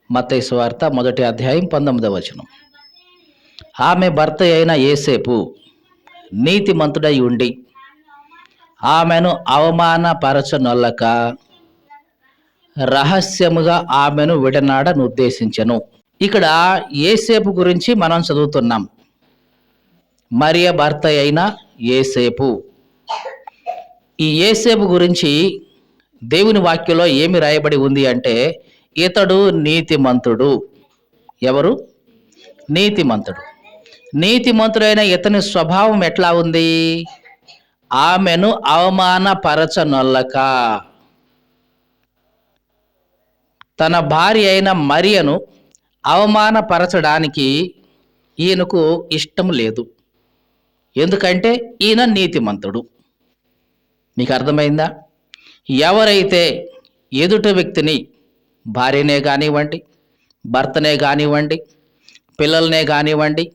మత్తయి సువార్త 1 అధ్యాయం 19 వచనం. ఆమె భర్త అయిన యేసేపు నీతిమంతుడై ఉండి ఆమెను అవమానపరచనొల్లక రహస్యముగా ఆమెను విడనాడనుద్దేశించెను. ఇక్కడ యేసేపు గురించి మనం చదువుతున్నాం. మరియ భర్త అయిన యేసేపు. ఈ యేసేపు గురించి దేవుని వాక్యంలో ఏమి రాయబడి ఉంది అంటే, ఇతడు నీతిమంతుడు. ఎవరు? నీతిమంతుడు. నీతిమంతుడైన ఇతని స్వభావం ఎట్లా ఉంది? ఆమెను అవమానపరచనొల్లక, తన భార్య అయిన మరియను అవమానపరచడానికి ఈయనకు ఇష్టం లేదు. ఎందుకంటే ఈయన నీతిమంతుడు. మీకు అర్థమైందా? ఎవరైతే ఎదుటి వ్యక్తిని, భార్యనే కానివ్వండి, భర్తనే కానివ్వండి, పిల్లలనే కానివ్వండి,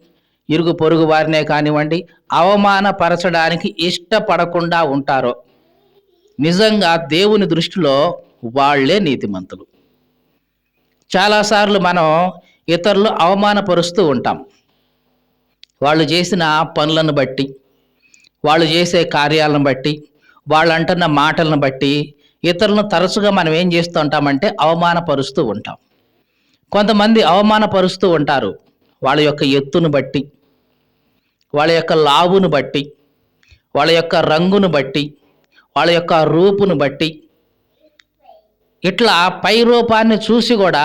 ఇరుగు పొరుగు వారినే కానివ్వండి, అవమానపరచడానికి ఇష్టపడకుండా ఉంటారో నిజంగా దేవుని దృష్టిలో వాళ్ళే నీతిమంతులు. చాలాసార్లు మనం ఇతరులు అవమానపరుస్తూ ఉంటాం. వాళ్ళు చేసిన పనులను బట్టి, వాళ్ళు చేసే కార్యాలను బట్టి, వాళ్ళు అంటున్న మాటలను బట్టి ఇతరులను తరచుగా మనం ఏం చేస్తూ ఉంటామంటే అవమానపరుస్తూ ఉంటాం. కొంతమంది అవమానపరుస్తూ ఉంటారు వాళ్ళ యొక్క ఎత్తును బట్టి, వాళ్ళ యొక్క లావును బట్టి, వాళ్ళ యొక్క రంగును బట్టి, వాళ్ళ యొక్క రూపును బట్టి. ఇట్లా పై రూపాన్ని చూసి కూడా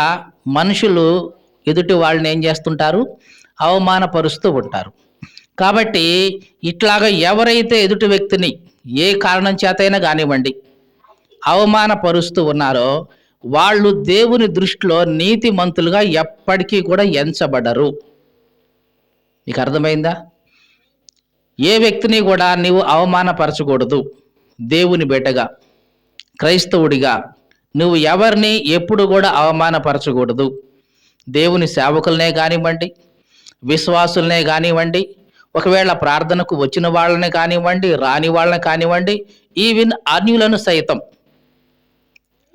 మనుషులు ఎదుటి వాళ్ళని ఏం చేస్తుంటారు? అవమానపరుస్తూ ఉంటారు. కాబట్టి ఇట్లాగా ఎవరైతే ఎదుటి వ్యక్తిని ఏ కారణం చేతైనా కానివ్వండి అవమానపరుస్తూ ఉన్నారో వాళ్ళు దేవుని దృష్టిలో నీతిమంతులుగా ఎప్పటికీ కూడా ఎంచబడరు. నీకు అర్థమైందా? ఏ వ్యక్తిని కూడా నీవు అవమానపరచకూడదు. దేవుని బిడ్డగా, క్రైస్తవుడిగా నువ్వు ఎవరిని ఎప్పుడు కూడా అవమానపరచకూడదు. దేవుని సేవకులనే కానివ్వండి, విశ్వాసులనే కానివ్వండి, ఒకవేళ ప్రార్థనకు వచ్చిన వాళ్ళని కానివ్వండి, రాని వాళ్ళని కానివ్వండి, ఈవెన్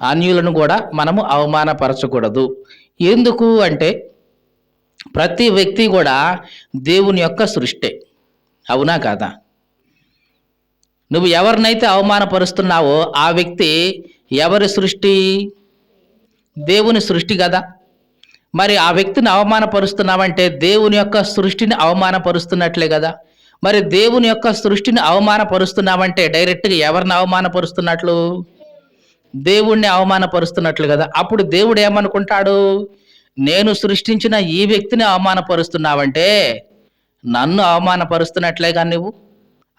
అన్యులను కూడా మనము అవమానపరచకూడదు. ఎందుకు అంటే ప్రతి వ్యక్తి కూడా దేవుని యొక్క సృష్టి. అవునా కాదా? నువ్వు ఎవరినైతే అవమానపరుస్తున్నావో ఆ వ్యక్తి ఎవరి సృష్టి? దేవుని సృష్టి కదా. మరి ఆ వ్యక్తిని అవమానపరుస్తున్నావంటే దేవుని యొక్క సృష్టిని అవమానపరుస్తున్నట్లే కదా. మరి దేవుని యొక్క సృష్టిని అవమానపరుస్తున్నావంటే డైరెక్ట్గా ఎవరిని అవమానపరుస్తున్నట్లు? దేవుణ్ణి అవమానపరుస్తున్నట్లు కదా. అప్పుడు దేవుడు ఏమనుకుంటాడు? నేను సృష్టించిన ఈ వ్యక్తిని అవమానపరుస్తున్నావంటే నన్ను అవమానపరుస్తున్నట్లేగా నువ్వు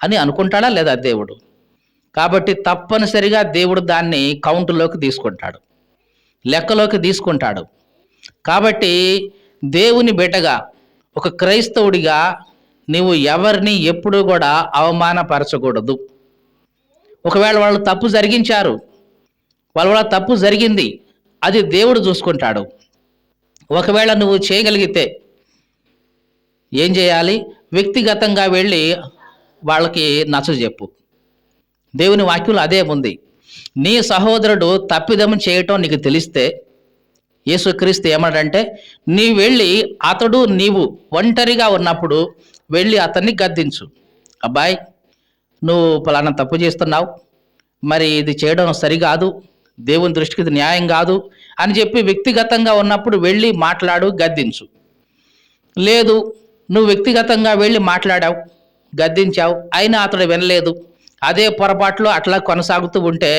అని అనుకుంటాడా లేదా దేవుడు? కాబట్టి తప్పనిసరిగా దేవుడు దాన్ని కౌంటులోకి తీసుకుంటాడు, లెక్కలోకి తీసుకుంటాడు. కాబట్టి దేవుని బిడ్డగా, ఒక క్రైస్తవుడిగా నీవు ఎవరిని ఎప్పుడూ కూడా అవమానపరచకూడదు. ఒకవేళ వాళ్ళు తప్పు జరిగించారు, వాళ్ళ తప్పు జరిగింది, అది దేవుడు చూసుకుంటాడు. ఒకవేళ నువ్వు చేయగలిగితే ఏం చేయాలి? వ్యక్తిగతంగా వెళ్ళి వాళ్ళకి నచ్చజెప్పు. దేవుని వాక్యంలో అదే ఉంది. నీ సహోదరుడు తప్పిదం చేయటం నీకు తెలిస్తే యేసుక్రీస్తు ఏమన్నాడంటే, నీ వెళ్ళి అతడు నీవు ఒంటరిగా ఉన్నప్పుడు వెళ్ళి అతన్ని గద్దించు. అబ్బాయి, నువ్వు పలానా తప్పు చేస్తున్నావు, మరి ఇది చేయడం సరికాదు, దేవుని దృష్టికి ఇది న్యాయం కాదు అని చెప్పి వ్యక్తిగతంగా ఉన్నప్పుడు వెళ్ళి మాట్లాడు, గద్దించు. లేదు, నువ్వు వ్యక్తిగతంగా వెళ్ళి మాట్లాడావు, గద్దించావు, అయినా అతడు వినలేదు, అదే పొరపాట్లు అట్లా కొనసాగుతూ ఉంటే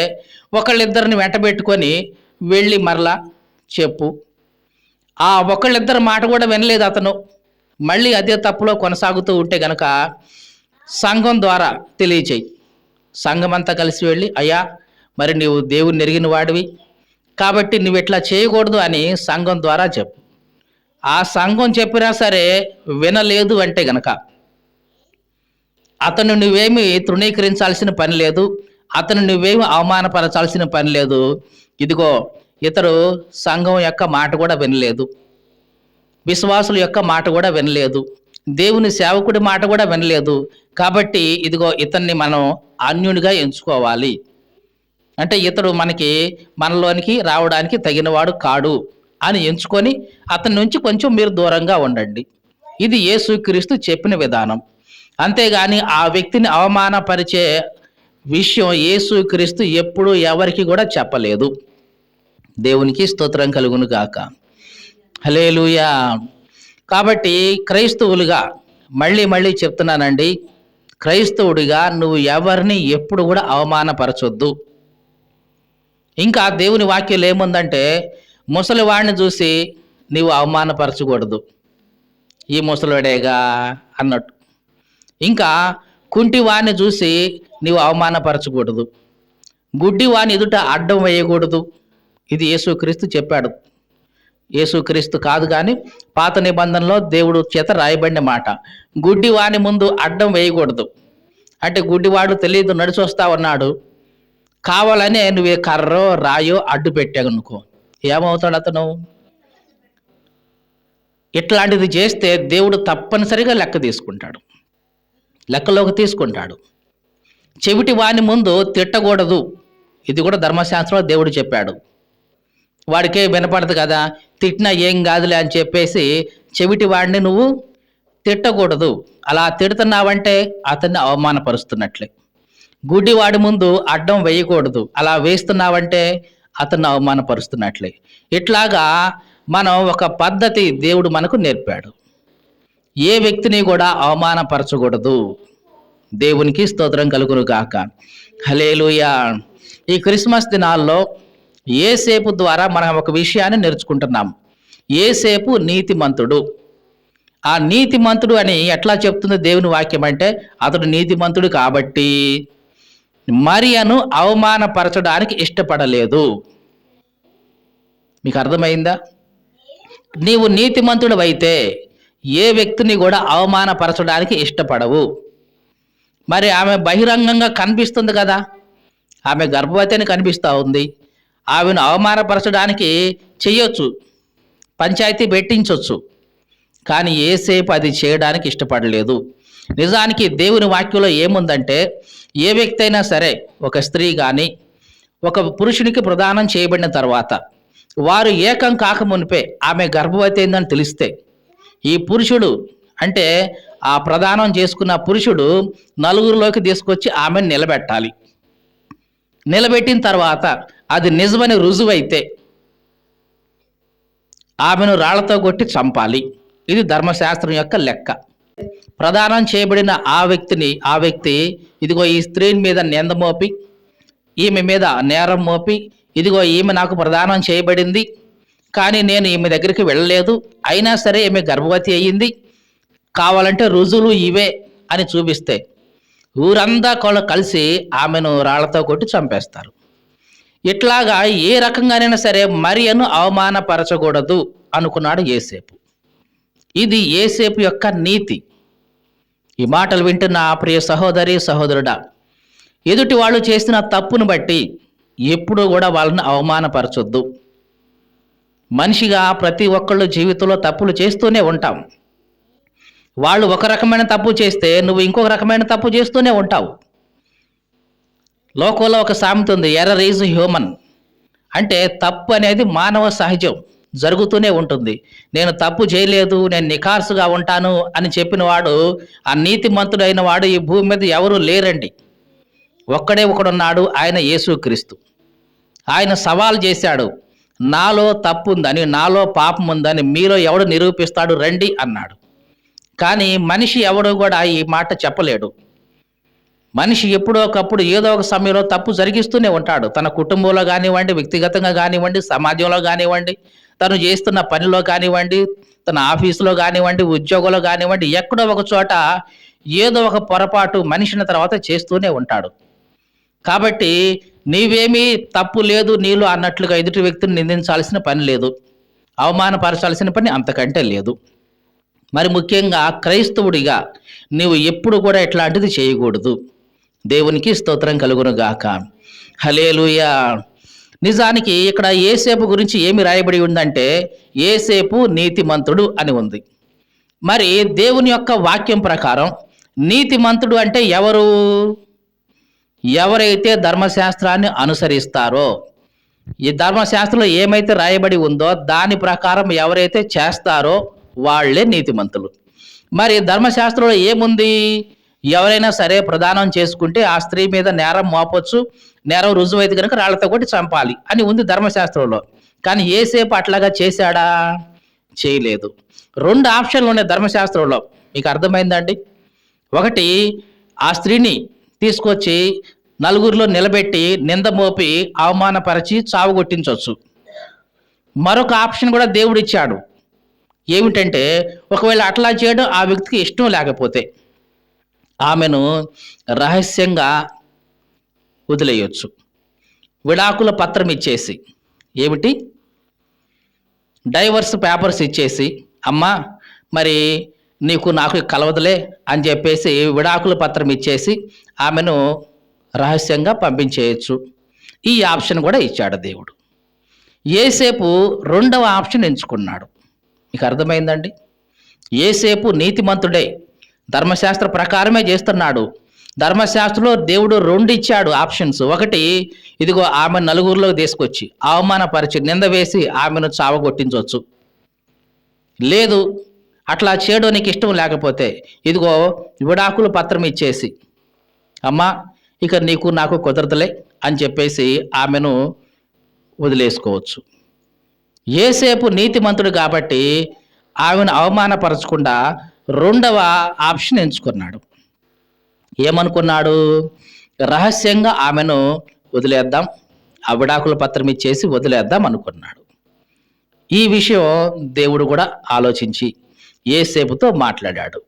ఒకళ్ళిద్దరిని వెంటబెట్టుకొని వెళ్ళి మరలా చెప్పు. ఆ ఒకళ్ళిద్దరి మాట కూడా వినలేదు అతను, మళ్ళీ అదే తప్పులో కొనసాగుతూ ఉంటే గనక సంఘం ద్వారా తెలియచేయి. సంఘం అంతా కలిసి వెళ్ళి, అయ్యా మరి నీవు దేవుని ఎరిగిన వాడివి కాబట్టి నువ్వు ఇట్లా చేయకూడదు అని సంఘం ద్వారా చెప్పు. ఆ సంఘం చెప్పినా సరే వినలేదు అంటే గనక అతను నువ్వేమి తృణీకరించాల్సిన పని లేదు, అతను నువ్వేమి అవమానపరచాల్సిన పని లేదు. ఇదిగో ఇతరు సంఘం యొక్క మాట కూడా వినలేదు, విశ్వాసుల యొక్క మాట కూడా వినలేదు, దేవుని సేవకుడి మాట కూడా వినలేదు. కాబట్టి ఇదిగో ఇతన్ని మనం అన్యునిగా ఎంచుకోవాలి. అంటే ఇతడు మనలోనికి రావడానికి తగినవాడు కాడు అని ఎంచుకొని అతని నుంచి కొంచెం మీరు దూరంగా ఉండండి. ఇది యేసుక్రీస్తు చెప్పిన విధానం. అంతేగాని ఆ వ్యక్తిని అవమానపరిచే విషయం యేసుక్రీస్తు ఎప్పుడు ఎవరికి కూడా చెప్పలేదు. దేవునికి స్తోత్రం కలుగును గాక. హల్లెలూయా. కాబట్టి క్రైస్తవులుగా మళ్ళీ మళ్ళీ చెప్తున్నానండి, క్రైస్తవుడిగా నువ్వు ఎవరిని ఎప్పుడు కూడా అవమానపరచొద్దు. ఇంకా దేవుని వాక్యం ఏముందంటే, ముసలివాడిని చూసి నీవు అవమానపరచకూడదు, ఈ ముసలివాడేగా అన్నట్టు. ఇంకా కుంటివాణ్ణి చూసి నీవు అవమానపరచకూడదు, గుడ్డివాని ఎదుట అడ్డం వేయకూడదు. ఇది యేసుక్రీస్తు చెప్పాడు. యేసుక్రీస్తు కాదు కానీ పాత నిబంధనలో దేవుడు చేత రాయబడిన మాట. గుడ్డివాని ముందు అడ్డం వేయకూడదు. అంటే గుడ్డివాడు తెలియదు, నడిచి వస్తా ఉన్నాడు, కావాలనే నువ్వే కర్రో రాయో అడ్డు పెట్టావనుకో, ఏమవుతాడు అతను? ఇట్లాంటిది చేస్తే దేవుడు తప్పనిసరిగా లెక్కలోకి తీసుకుంటాడు. చెవిటి వాని ముందు తిట్టకూడదు. ఇది కూడా ధర్మశాస్త్రంలో దేవుడు చెప్పాడు. వాడికే వినపడదు కదా, తిట్టినా ఏం కాదులే అని చెప్పేసి చెవిటి వాడిని నువ్వు తిట్టకూడదు. అలా తిడుతున్నావంటే అతన్ని అవమానపరుస్తున్నట్లే. గుడ్డివాడి ముందు అడ్డం వేయకూడదు, అలా వేస్తున్నావంటే అతన్ని అవమానపరుస్తున్నట్లే. ఇట్లాగా మనం ఒక పద్ధతి దేవుడు మనకు నేర్పాడు. ఏ వ్యక్తిని కూడా అవమానపరచకూడదు. దేవునికి స్తోత్రం కలుగును గాక. హల్లెలూయా. ఈ క్రిస్మస్ దినాల్లో యేసేపు ద్వారా మనం ఒక విషయాన్ని నేర్చుకుంటున్నాం. యేసేపు నీతిమంతుడు. ఆ నీతిమంతుడు అని ఎట్లా చెప్తుంది దేవుని వాక్యం అంటే, అతడు నీతిమంతుడు కాబట్టి మరియను అవమానపరచడానికి ఇష్టపడలేదు. మీకు అర్థమైందా? నీవు నీతిమంతుడు అయితే ఏ వ్యక్తిని కూడా అవమానపరచడానికి ఇష్టపడవు. మరి ఆమె బహిరంగంగా కనిపిస్తుంది కదా, ఆమె గర్భవతి అని కనిపిస్తూ ఉంది. ఆమెను అవమానపరచడానికి చెయ్యొచ్చు, పంచాయతీ పెట్టించవచ్చు. కానీ యేసేపు అది చేయడానికి ఇష్టపడలేదు. నిజానికి దేవుని వాక్యంలో ఏముందంటే, ఏ వ్యక్తి అయినా సరే, ఒక స్త్రీ కానీ ఒక పురుషునికి ప్రదానం చేయబడిన తర్వాత వారు ఏకం కాకమునిపే ఆమె గర్భవతి అయిందని తెలిస్తే, ఈ పురుషుడు అంటే ఆ ప్రదానం చేసుకున్న పురుషుడు నలుగురిలోకి తీసుకొచ్చి ఆమెను నిలబెట్టాలి. నిలబెట్టిన తర్వాత అది నిజమని రుజువైతే ఆమెను రాళ్లతో కొట్టి చంపాలి. ఇది ధర్మశాస్త్రం యొక్క లెక్క. ప్రదానం చేయబడిన ఆ వ్యక్తి ఇదిగో ఈ స్త్రీ మీద నింద మోపి, ఈమె మీద నేరం మోపి, ఇదిగో ఈమె నాకు ప్రదానం చేయబడింది కానీ నేను ఈమె దగ్గరికి వెళ్ళలేదు, అయినా సరే ఈమె గర్భవతి అయ్యింది, కావాలంటే రుజువులు ఇవే అని చూపిస్తే ఊరంతా కలిసి ఆమెను రాళ్లతో కొట్టి చంపేస్తారు. ఇట్లాగా ఏ రకంగానైనా సరే మరియను అవమానపరచకూడదు అనుకున్నాడు యేసేపు. ఇది యేసేపు యొక్క నీతి. ఈ మాటలు వింటున్న ప్రియ సహోదరి సహోదరుడా, ఎదుటి వాళ్ళు చేసిన తప్పును బట్టి ఎప్పుడూ కూడా వాళ్ళని అవమానపరచొద్దు. మనిషిగా ప్రతి ఒక్కళ్ళు జీవితంలో తప్పులు చేస్తూనే ఉంటాం. వాళ్ళు ఒక రకమైన తప్పు చేస్తే నువ్వు ఇంకొక రకమైన తప్పు చేస్తూనే ఉంటావు. లోకంలో ఒక సామెత ఉంది, ఎర్రర్ ఈజ్ హ్యూమన్. అంటే తప్పు అనేది మానవ సహజం, జరుగుతూనే ఉంటుంది. నేను తప్పు చేయలేదు, నేను నిఖార్సుగా ఉంటాను అని చెప్పిన వాడు, ఆ నీతిమంతుడైన వాడు ఈ భూమి మీద ఎవరూ లేరండి. ఒక్కడే ఒకడున్నాడు, ఆయన యేసుక్రీస్తు. ఆయన సవాల్ చేశాడు, నాలో తప్పు ఉందని, నాలో పాపం ఉందని మీలో ఎవడు నిరూపిస్తాడు రండి అన్నాడు. కానీ మనిషి ఎవడు కూడా ఈ మాట చెప్పలేడు. మనిషి ఎప్పుడో ఒకప్పుడు ఏదో ఒక సమయంలో తప్పు జరిగిస్తూనే ఉంటాడు. తన కుటుంబంలో కానివ్వండి, వ్యక్తిగతంగా కానివ్వండి, సమాజంలో కానివ్వండి, తను చేస్తున్న పనిలో కానివ్వండి, తన ఆఫీసులో కానివ్వండి, ఉద్యోగంలో కానివ్వండి, ఎక్కడో ఒక చోట ఏదో ఒక పొరపాటు మనిషిని తర్వాత చేస్తూనే ఉంటాడు. కాబట్టి నీవేమీ తప్పు లేదు నీలో అన్నట్లుగా ఎదుటి వ్యక్తిని నిందించాల్సిన పని లేదు, అవమానపరచాల్సిన పని అంతకంటే లేదు. మరి ముఖ్యంగా క్రైస్తవుడిగా నీవు ఎప్పుడు కూడా ఇట్లాంటిది చేయకూడదు. దేవునికి స్తోత్రం కలుగును గాక. హల్లెలూయా. నిజానికి ఇక్కడ యేసేపు గురించి ఏమి రాయబడి ఉందంటే, యేసేపు నీతిమంతుడు అని ఉంది. మరి దేవుని యొక్క వాక్యం ప్రకారం నీతిమంతుడు అంటే ఎవరు? ఎవరైతే ధర్మశాస్త్రాన్ని అనుసరిస్తారో, ఈ ధర్మశాస్త్రంలో ఏమైతే రాయబడి ఉందో దాని ప్రకారం ఎవరైతే చేస్తారో వాళ్ళే నీతిమంతులు. మరి ధర్మశాస్త్రంలో ఏముంది? ఎవరైనా సరే ప్రదానం చేసుకుంటే ఆ స్త్రీ మీద నేరం మోపొచ్చు, నేరం రుజువైతే కనుక రాళ్లతో కొట్టి చంపాలి అని ఉంది ధర్మశాస్త్రంలో. కానీ యేసేపు అట్లాగా చేశాడా? చేయలేదు. 2 ఆప్షన్లు ఉన్నాయి ధర్మశాస్త్రంలో. మీకు అర్థమైందండి? ఒకటి, ఆ స్త్రీని తీసుకొచ్చి నలుగురిలో నిలబెట్టి నింద మోపి అవమానపరిచి చావుగొట్టించవచ్చు. మరొక ఆప్షన్ కూడా దేవుడిచ్చాడు. ఏమిటంటే ఒకవేళ అట్లా చేయడం ఆ వ్యక్తికి ఇష్టం లేకపోతే ఆమెను రహస్యంగా వదిలేయొచ్చు. విడాకుల పత్రం ఇచ్చేసి, ఏమిటి, డైవర్స్ పేపర్స్ ఇచ్చేసి, అమ్మా మరి నీకు నాకు కలవదులే అని చెప్పేసి విడాకుల పత్రం ఇచ్చేసి ఆమెను రహస్యంగా పంపించేయచ్చు. ఈ ఆప్షన్ కూడా ఇచ్చాడు దేవుడు. యేసేపు 2వ ఆప్షన్ ఎంచుకున్నాడు. మీకు అర్థమైందండి? యేసేపు నీతిమంతుడే, ధర్మశాస్త్ర ప్రకారమే చేస్తున్నాడు. ధర్మశాస్త్రంలో దేవుడు 2 ఇచ్చాడు ఆప్షన్స్. ఒకటి, ఇదిగో ఆమె నలుగురిలోకి తీసుకొచ్చి అవమానపరిచి నింద వేసి ఆమెను చావగొట్టించవచ్చు. లేదు, అట్లా చేయడం నీకు ఇష్టం లేకపోతే ఇదిగో విడాకుల పత్రం ఇచ్చేసి, అమ్మా ఇక నీకు నాకు కుదరదులే అని చెప్పేసి ఆమెను వదిలేసుకోవచ్చు. యేసేపు నీతిమంతుడు కాబట్టి ఆమెను అవమానపరచకుండా 2వ ఆప్షన్ ఎంచుకున్నాడు. ఏమనుకున్నాడు? రహస్యంగా ఆమెను వదిలేద్దాం, ఆ విడాకుల పత్రం ఇచ్చేసి వదిలేద్దాం అనుకున్నాడు. ఈ విషయం దేవుడు కూడా ఆలోచించి యేసేపుతో మాట్లాడాడు.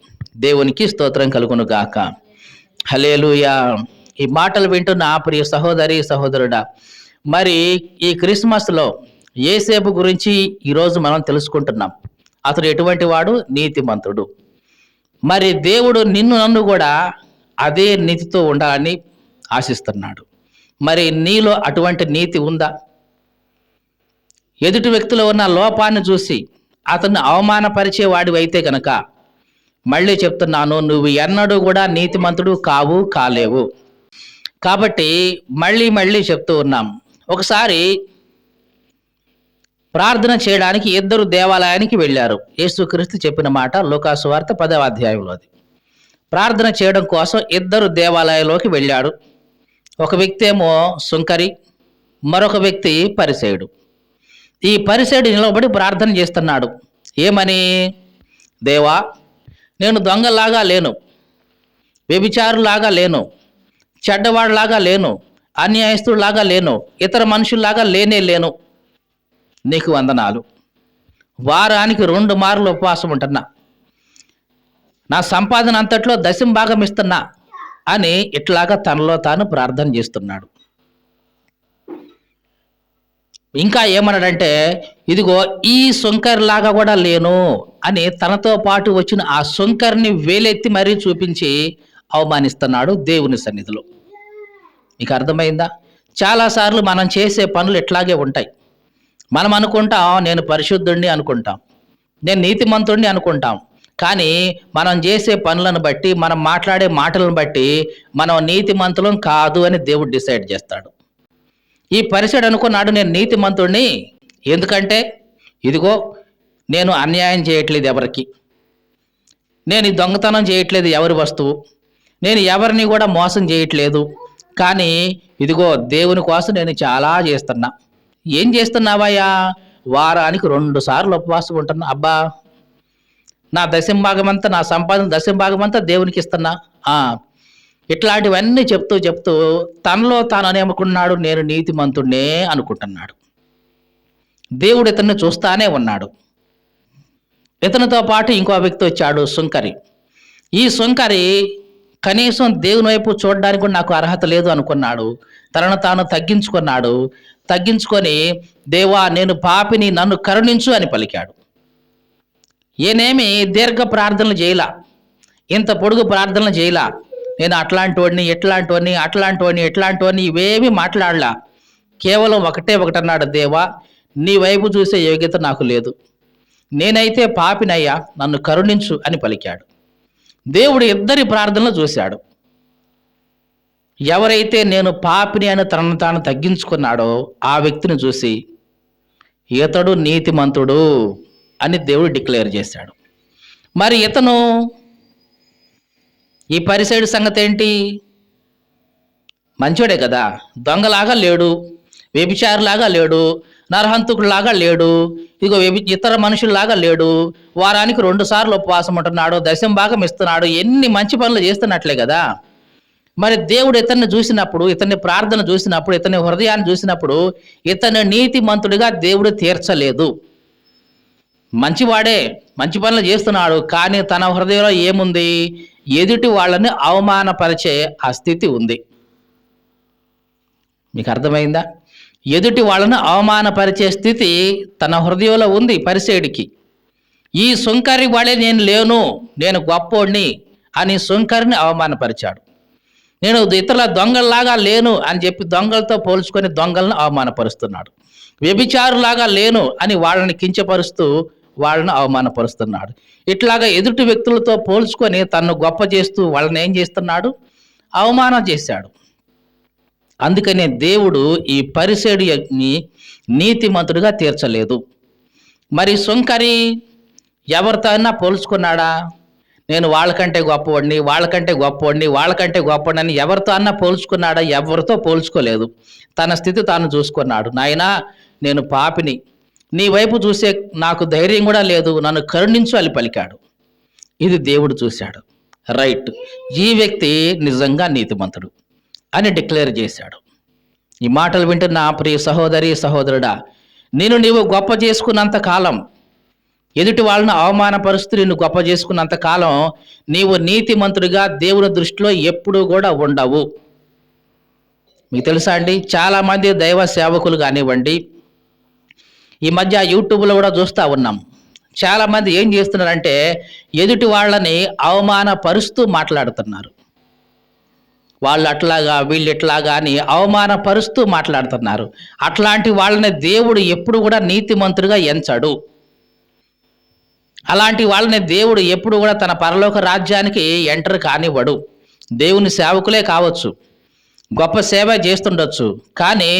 దేవునికి స్తోత్రం కలుగును గాక. హల్లెలూయా. ఈ మాటలు వింటున్న ప్రియ సహోదరి సహోదరుడా, మరి ఈ క్రిస్మస్లో యేసేపు గురించి ఈరోజు మనం తెలుసుకుంటున్నాం. అతడు ఎటువంటి వాడు? నీతిమంతుడు. మరి దేవుడు నిన్ను నన్ను కూడా అదే నీతితో ఉండాలని ఆశిస్తున్నాడు. మరి నీలో అటువంటి నీతి ఉందా? ఎదుటి వ్యక్తిలో ఉన్న లోపాన్ని చూసి అతన్ని అవమానపరిచే వాడివైతే కనుక మళ్ళీ చెప్తున్నాను, నువ్వు ఎన్నడూ కూడా నీతిమంతుడు కాలేవు. కాబట్టి మళ్ళీ చెప్తూ ఉన్నాం. ఒకసారి ప్రార్థన చేయడానికి 2 దేవాలయానికి వెళ్ళారు. యేసుక్రీస్తు చెప్పిన మాట లూకా సువార్త 10వ అధ్యాయంలోది. ప్రార్థన చేయడం కోసం 2 దేవాలయంలోకి వెళ్ళాడు. ఒక వ్యక్తి ఏమో సుంకరి, మరొక వ్యక్తి పరిసయుడు. ఈ పరిసయుడు నిలబడి ప్రార్థన చేస్తున్నాడు. ఏమని? దేవా, నేను దొంగలాగా లేను, వ్యభిచారులాగా లేను, చెడ్డవాడిలాగా లేను, అన్యాయస్తుడిలాగా లేను, ఇతర మనుషుల్లాగా లేను. నీకు వందనాలు. వారానికి 2 మార్లు ఉపవాసం ఉంటున్నా, నా సంపాదన అంతట్లో 10వ భాగం ఇస్తున్నా అని ఇట్లాగా తనలో తాను ప్రార్థన చేస్తున్నాడు. ఇంకా ఏమన్నాడంటే, ఇదిగో ఈ సుంకర్లాగా కూడా లేను అని తనతో పాటు వచ్చిన ఆ సుంకర్ని వేలెత్తి మరీ చూపించి అవమానిస్తున్నాడు దేవుని సన్నిధిలో. మీకు అర్థమైందా? చాలాసార్లు మనం చేసే పనులు ఇట్లాగే ఉంటాయి. మనం అనుకుంటాం నేను పరిశుద్ధుణ్ణి అనుకుంటాం, నేను నీతిమంతుణ్ణి అనుకుంటాం. కానీ మనం చేసే పనులను బట్టి, మనం మాట్లాడే మాటలను బట్టి మనం నీతిమంతులం కాదు అని దేవుడు డిసైడ్ చేస్తాడు. ఈ పరిసయుడు అనుకున్నాడు, నేను నీతిమంతుణ్ణి, ఎందుకంటే ఇదిగో నేను అన్యాయం చేయట్లేదు ఎవరికి, నేను ఈ దొంగతనం చేయట్లేదు ఎవరి వస్తువు, నేను ఎవరిని కూడా మోసం చేయట్లేదు, కానీ ఇదిగో దేవుని కోసం నేను చాలా చేస్తున్నా. ఏం చేస్తున్నావయ్యా? వారానికి 2 సార్లు ఉపవాసం ఉంటున్నా. అబ్బా, నా 10వ భాగమంతా, నా సంపాదన 10వ భాగమంతా దేవునికి ఇస్తున్నా. ఇట్లాంటివన్నీ చెప్తూ తనలో తాను అనుకున్నాడు, నేను నీతిమంతుడినే అనుకుంటున్నాడు. దేవుడు ఇతన్ని చూస్తానే ఉన్నాడు. ఇతనితో పాటు ఇంకో వ్యక్తి వచ్చాడు, సుంకరి. ఈ సుంకరి కనీసం దేవుని వైపు చూడడానికి కూడా నాకు అర్హత లేదు అనుకున్నాడు. తనను తాను తగ్గించుకొని దేవా, నేను పాపిని, నన్ను కరుణించు అని పలికాడు. ఈయనేమి దీర్ఘ ప్రార్థనలు చేయలా, ఇంత పొడుగు ప్రార్థనలు చేయలా. నేను అట్లాంటివాడిని, ఇట్లాంటివాడిని ఇవేమీ మాట్లాడలా. కేవలం ఒకటన్నాడు, దేవా నీ వైపు చూసే యోగ్యత నాకు లేదు, నేనైతే పాపినయ్యా, నన్ను కరుణించు అని పలికాడు. దేవుడు 2 ప్రార్థనలు చూశాడు. ఎవరైతే నేను పాపిని అని తనను తాను తగ్గించుకున్నాడో ఆ వ్యక్తిని చూసి ఇతడు నీతిమంతుడు అని దేవుడు డిక్లేర్ చేశాడు. మరి ఇతను ఈ పరిసైడు సంగతి ఏంటి? మంచోడే కదా, దొంగలాగా లేడు, వ్యభిచారిలాగా లేడు, నరహంతకుడిలాగా లేడు, ఇగో ఇతర మనుషుల్లాగా లేడు, వారానికి 2 సార్లు ఉపవాసం ఉంటున్నాడు, దశంభాగం ఇస్తున్నాడు, ఎన్ని మంచి పనులు చేస్తున్నట్లే కదా. మరి దేవుడు ఇతన్ని చూసినప్పుడు, ఇతన్ని ప్రార్థన చూసినప్పుడు, ఇతని హృదయాన్ని చూసినప్పుడు ఇతని నీతిమంతుడిగా దేవుడు తీర్చలేదు. మంచివాడే, మంచి పనులు చేస్తున్నాడు, కానీ తన హృదయంలో ఏముంది? ఎదుటి వాళ్ళని అవమానపరిచే ఆ స్థితి ఉంది. మీకు అర్థమైందా? ఎదుటి వాళ్ళను అవమానపరిచే స్థితి తన హృదయంలో ఉంది పరిసేడికి. ఈ సుంకరి వాడే నేను లేను, నేను గొప్పోడిని అని సుంకరిని అవమానపరిచాడు. నేను ఇతరుల దొంగల్లాగా లేను అని చెప్పి దొంగలతో పోల్చుకొని దొంగలను అవమానపరుస్తున్నాడు. వ్యభిచారులాగా లేను అని వాళ్ళని కించపరుస్తూ వాళ్ళను అవమానపరుస్తున్నాడు. ఇట్లాగా ఎదుటి వ్యక్తులతో పోల్చుకొని తన్ను గొప్ప చేస్తూ వాళ్ళని ఏం చేస్తున్నాడు? అవమానం చేశాడు. అందుకనే దేవుడు ఈ పరిసేడిని నీతిమంతుడిగా తీర్చలేదు. మరి సుంకరి ఎవరితో అయినా పోల్చుకున్నాడా? నేను వాళ్ళకంటే గొప్పవాడిని, వాళ్ళకంటే గొప్పవాడిని, వాళ్ళకంటే గొప్పవాడిని అని ఎవరితో అన్నా పోల్చుకున్నాడా? ఎవరితో పోల్చుకోలేదు. తన స్థితి తాను చూసుకున్నాడు. నాయనా, నేను పాపిని, నీ వైపు చూసే నాకు ధైర్యం కూడా లేదు, నన్ను కరుణించు అని పలికాడు. ఇది దేవుడు చూశాడు. రైట్, ఈ వ్యక్తి నిజంగా నీతిమంతుడు అని డిక్లేర్ చేశాడు. ఈ మాటలు వింటున్న ప్రియ సహోదరి సహోదరుడా, నీవు గొప్ప చేసుకున్నంత కాలం, ఎదుటి వాళ్ళను అవమానపరుస్తూ నిన్ను గొప్ప చేసుకున్నంత కాలం నీవు నీతిమంతుడిగా దేవుని దృష్టిలో ఎప్పుడూ కూడా ఉండవు. మీకు తెలుసా అండి, చాలామంది దైవ సేవకులు కానివ్వండి, ఈ మధ్య యూట్యూబ్లో కూడా చూస్తూ ఉన్నాం, చాలామంది ఏం చేస్తున్నారంటే ఎదుటి వాళ్ళని అవమానపరుస్తూ మాట్లాడుతున్నారు. వాళ్ళు అట్లాగా, వీళ్ళు ఎట్లాగా అని అవమానపరుస్తూ మాట్లాడుతున్నారు. అట్లాంటి వాళ్ళని దేవుడు ఎప్పుడు కూడా నీతిమంతుడిగా ఎంచడు. అలాంటి వాళ్ళని దేవుడు ఎప్పుడు కూడా తన పరలోక రాజ్యానికి ఎంటర్ కానివ్వడు. దేవుని సేవకులే కావచ్చు, గొప్ప సేవ చేస్తుండొచ్చు, కానీ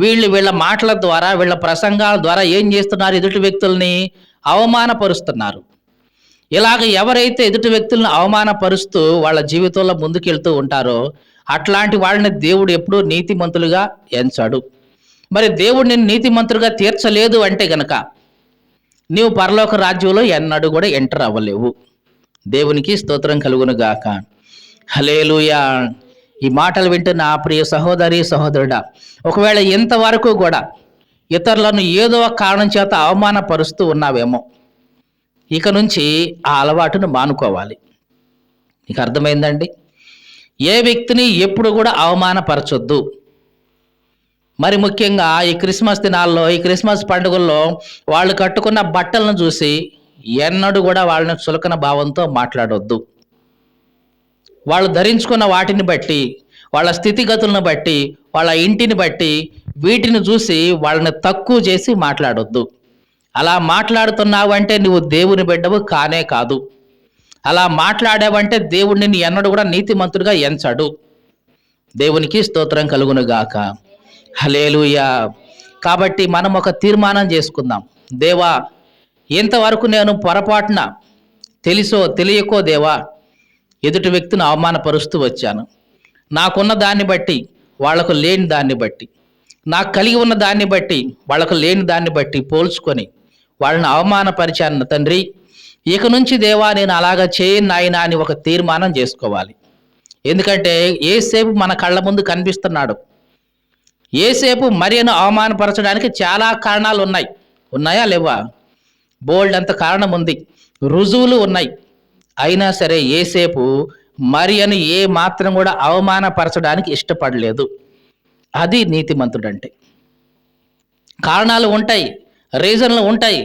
వీళ్ళ మాటల ద్వారా, వీళ్ళ ప్రసంగాల ద్వారా ఏం చేస్తున్నారు? ఎదుటి వ్యక్తుల్ని అవమానపరుస్తున్నారు. ఇలాగ ఎవరైతే ఎదుటి వ్యక్తులను అవమానపరుస్తూ వాళ్ళ జీవితంలో ముందుకెళ్తూ ఉంటారో అట్లాంటి వాళ్ళని దేవుడు ఎప్పుడూ నీతిమంతులుగా ఎంచాడు. మరి దేవుడు నిన్ను నీతిమంతులుగా తీర్చలేదు అంటే గనక నీవు పరలోక రాజ్యంలో ఎన్నడూ కూడా ఎంటర్ అవ్వలేవు. దేవునికి స్తోత్రం కలుగును గాక. హల్లెలూయా. ఈ మాటలు వింటున్న ప్రియ సహోదరి సహోదరుడా, ఒకవేళ ఇంతవరకు కూడా ఇతరులను ఏదో ఒక కారణం చేత అవమానపరుస్తూ ఉన్నావేమో, ఇక నుంచి ఆ అలవాటును మానుకోవాలి. నీకు అర్థమైందండి? ఏ వ్యక్తిని ఎప్పుడు కూడా అవమానపరచొద్దు. మరి ముఖ్యంగా ఈ క్రిస్మస్ దినాల్లో, ఈ క్రిస్మస్ పండుగల్లో వాళ్ళు కట్టుకున్న బట్టలను చూసి ఎన్నడూ కూడా వాళ్ళని చులకన భావంతో మాట్లాడొద్దు. వాళ్ళు ధరించుకున్న వాటిని బట్టి, వాళ్ళ స్థితిగతులను బట్టి, వాళ్ళ ఇంటిని బట్టి, వీటిని చూసి వాళ్ళని తక్కువ చేసి మాట్లాడొద్దు. అలా మాట్లాడుతున్నావంటే నువ్వు దేవుని బిడ్డవు కానే కాదు. అలా మాట్లాడావంటే దేవుడిని ఎన్నడూ కూడా నీతిమంతుడిగా ఎంచడు. దేవునికి స్తోత్రం కలుగును గాక. హల్లెలూయా. కాబట్టి మనం ఒక తీర్మానం చేసుకుందాం. దేవా, ఇంతవరకు నేను పొరపాటున తెలిసో తెలియకో దేవా ఎదుటి వ్యక్తిని అవమానపరుస్తూ వచ్చాను. నాకున్న దాన్ని బట్టి, వాళ్లకు లేని దాన్ని బట్టి, నాకు కలిగి ఉన్న దాన్ని బట్టి, వాళ్లకు లేని దాన్ని బట్టి పోల్చుకొని వాళ్ళని అవమానపరిచాను తండ్రి. ఇక నుంచి దేవా నేను అలాగా చేయను నాయనా అని ఒక తీర్మానం చేసుకోవాలి. ఎందుకంటే ఏసేపు మన కళ్ళ ముందు కనిపిస్తున్నాడు. ఏసేపు మరియను అవమానపరచడానికి చాలా కారణాలు ఉన్నాయి. ఉన్నాయా లేవా? బోల్డ్ అంత కారణం ఉంది, రుజువులు ఉన్నాయి. అయినా సరే ఏసేపు మరియను ఏ మాత్రం కూడా అవమానపరచడానికి ఇష్టపడలేదు. అది నీతిమంతుడంటే. కారణాలు ఉంటాయి, రీజన్లు ఉంటాయి,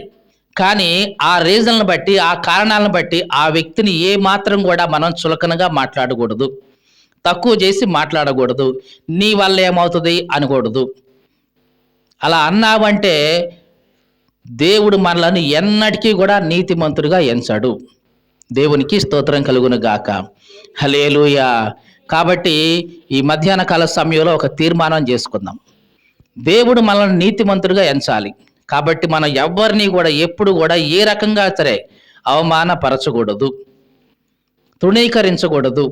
కానీ ఆ రీజన్లను బట్టి, ఆ కారణాలను బట్టి ఆ వ్యక్తిని ఏ మాత్రం కూడా మనం చులకనగా మాట్లాడకూడదు, తక్కువ చేసి మాట్లాడకూడదు, నీ వల్ల ఏమవుతుంది అనకూడదు. అలా అన్నావంటే దేవుడు మనలను ఎన్నటికీ కూడా నీతిమంతుడిగా ఎంచాడు. దేవునికి స్తోత్రం కలుగును గాక. హల్లెలూయా. కాబట్టి ఈ మధ్యాహ్న కాల సమయంలో ఒక తీర్మానం చేసుకుందాం. దేవుడు మనల్ని నీతిమంతుడిగా ఎంచాలి. కాబట్టి మనం ఎవ్వరిని కూడా ఎప్పుడు కూడా ఏ రకంగా సరే అవమానపరచకూడదు, తృణీకరించకూడదు.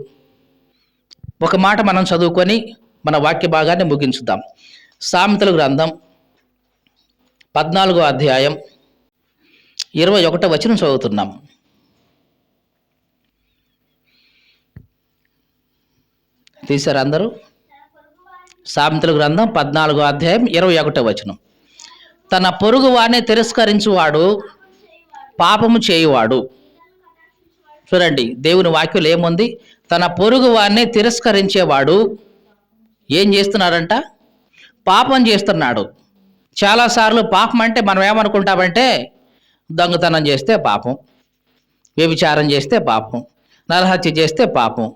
ఒక మాట మనం చదువుకొని మన వాక్య భాగాన్ని ముగించుదాం. సామెతల గ్రంథం 14వ అధ్యాయం 21వ వచనం చదువుతున్నాం. తీశారు అందరూ? సామెతల గ్రంథం 14వ అధ్యాయం 21వ వచనం. తన పొరుగు వాడిని తిరస్కరించువాడు పాపము చేయువాడు. చూడండి, దేవుని వాక్యంలో ఏముంది? తన పొరుగు వాడిని తిరస్కరించేవాడు ఏం చేస్తున్నాడంట? పాపం చేస్తున్నాడు. చాలాసార్లు పాపం అంటే మనం ఏమనుకుంటామంటే దొంగతనం చేస్తే పాపం, వ్యభిచారం చేస్తే పాపం, నరహత్య చేస్తే పాపం,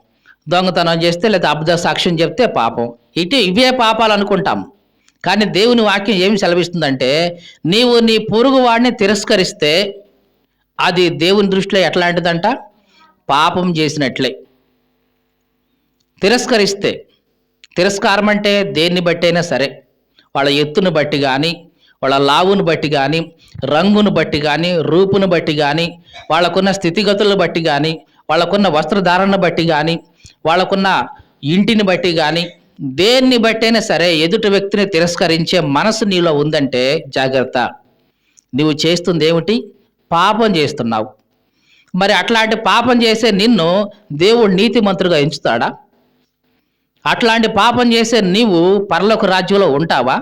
దొంగతనం చేస్తే లేదా అబద్ధ సాక్ష్యం చెప్తే పాపం, ఇవే పాపాలు అనుకుంటాం. కానీ దేవుని వాక్యం ఏమి సెలవిస్తుందంటే, నీవు నీ పొరుగు వాడిని తిరస్కరిస్తే అది దేవుని దృష్టిలో ఎట్లాంటిదంట? పాపం చేసినట్లే. తిరస్కరిస్తే, తిరస్కారం అంటే దేన్ని బట్టి అయినా సరే, వాళ్ళ ఎత్తును బట్టి కానీ, వాళ్ళ లావును బట్టి కానీ, రంగును బట్టి కానీ, రూపును బట్టి కానీ, వాళ్ళకున్న స్థితిగతులను బట్టి కానీ, వాళ్ళకున్న వస్త్రధారణను బట్టి కానీ, వాళ్ళకున్న ఇంటిని బట్టి కానీ, దేన్ని బట్టైనా సరే ఎదుటి వ్యక్తిని తిరస్కరించే మనసు నీలో ఉందంటే జాగ్రత్త. నువ్వు చేస్తుంది ఏమిటి? పాపం చేస్తున్నావు. మరి అట్లాంటి పాపం చేసే నిన్ను దేవుడు నీతిమంతుడిగా ఎంచుతాడా? అట్లాంటి పాపం చేసే నీవు పరలోక రాజ్యంలో ఉంటావా?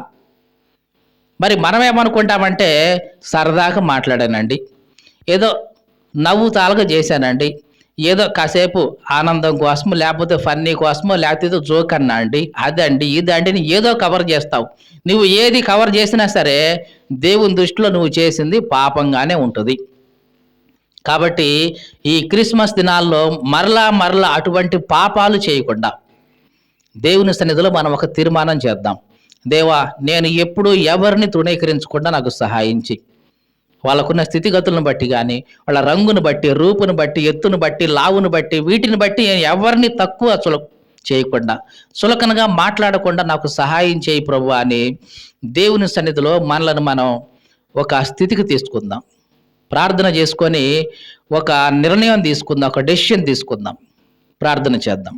మరి మనం ఏమనుకుంటామంటే సరదాగా మాట్లాడానండి, ఏదో నవ్వు తాలుగా చేశానండి, ఏదో కాసేపు ఆనందం కోసమో లేకపోతే ఫన్నీ కోసమో లేకపోతే ఏదో జోక్ అన్నా అండి, అదండి ఇదండి నీ ఏదో కవర్ చేస్తావు. నువ్వు ఏది కవర్ చేసినా సరే దేవుని దృష్టిలో నువ్వు చేసింది పాపంగానే ఉంటుంది. కాబట్టి ఈ క్రిస్మస్ దినాల్లో మరలా అటువంటి పాపాలు చేయకుండా దేవుని సన్నిధిలో మనం ఒక తీర్మానం చేద్దాం. దేవా, నేను ఎప్పుడూ ఎవరిని తృణీకరించకుండా నాకు సహాయించి, వాళ్ళకున్న స్థితిగతులను బట్టి కానీ, వాళ్ళ రంగును బట్టి, రూపును బట్టి, ఎత్తును బట్టి, లావును బట్టి, వీటిని బట్టి ఎవరిని తక్కువ చేయకుండా, చులకనగా మాట్లాడకుండా నాకు సహాయం చేయి ప్రభువా అని దేవుని సన్నిధిలో మనలను మనం ఒక స్థితికి తీసుకుందాం. ప్రార్థన చేసుకొని ఒక నిర్ణయం తీసుకుందాం, ఒక డెసిషన్ తీసుకుందాం. ప్రార్థన చేద్దాం.